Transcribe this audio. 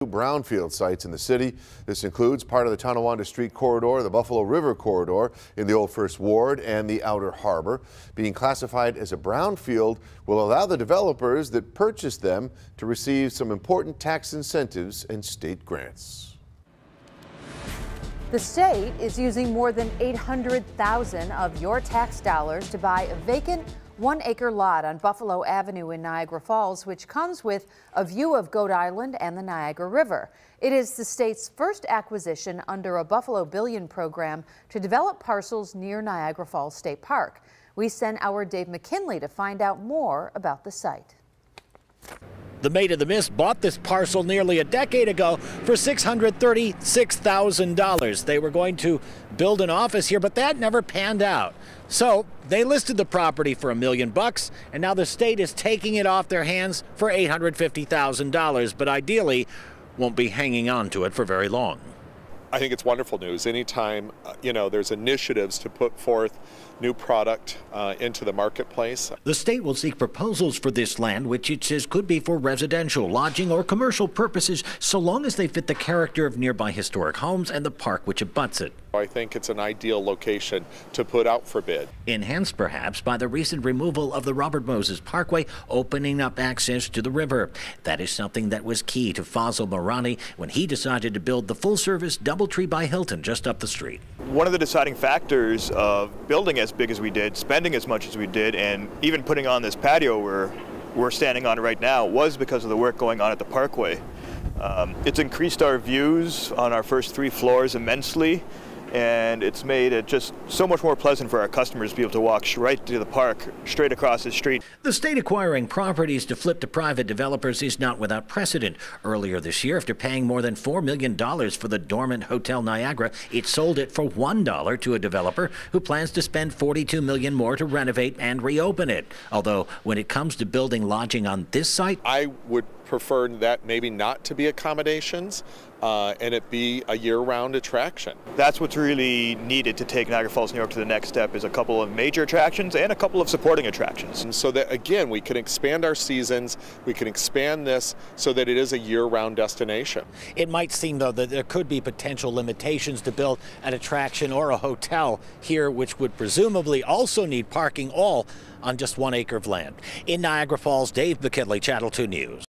Brownfield sites in the city. This includes part of the Tonawanda Street corridor, the Buffalo River corridor in the Old First Ward, and the Outer Harbor. Being classified as a brownfield will allow the developers that purchase them to receive some important tax incentives and state grants. The state is using more than $800,000 of your tax dollars to buy a vacant 1-acre lot on Buffalo Avenue in Niagara Falls, which comes with a view of Goat Island and the Niagara River. It is the state's first acquisition under a Buffalo Billion program to develop parcels near Niagara Falls State Park. We sent our Dave McKinley to find out more about the site. The Maid of the Mist bought this parcel nearly a decade ago for $636,000. They were going to build an office here, but that never panned out. So they listed the property for $1 million, and now the state is taking it off their hands for $850,000, but ideally won't be hanging on to it for very long. I think it's wonderful news. Anytime, there's initiatives to put forth new product into the marketplace. The state will seek proposals for this land, which it says could be for residential, lodging, or commercial purposes, so long as they fit the character of nearby historic homes and the park which abuts it. I think it's an ideal location to put out for bid. Enhanced perhaps by the recent removal of the Robert Moses Parkway, opening up access to the river. That is something that was key to Fazil Marani when he decided to build the full-service DoubleTree by Hilton just up the street. One of the deciding factors of building as big as we did, spending as much as we did, and even putting on this patio we're standing on right now was because of the work going on at the Parkway. It's increased our views on our first 3 floors immensely, and it's made it just so much more pleasant for our customers to be able to walk right to the park, straight across the street. The state acquiring properties to flip to private developers is not without precedent. Earlier this year, after paying more than $4 million for the dormant Hotel Niagara, it sold it for $1 to a developer who plans to spend $42 million more to renovate and reopen it. Although, when it comes to building lodging on this site, I would prefer that maybe not to be accommodations and it be a year-round attraction. That's what's really needed to take Niagara Falls, New York to the next step, is a couple of major attractions and a couple of supporting attractions. And so that, again, we can expand our seasons, we can expand this so that it is a year-round destination. It might seem, though, that there could be potential limitations to build an attraction or a hotel here, which would presumably also need parking, all on just 1 acre of land. In Niagara Falls, Dave McKinley, Channel 2 News.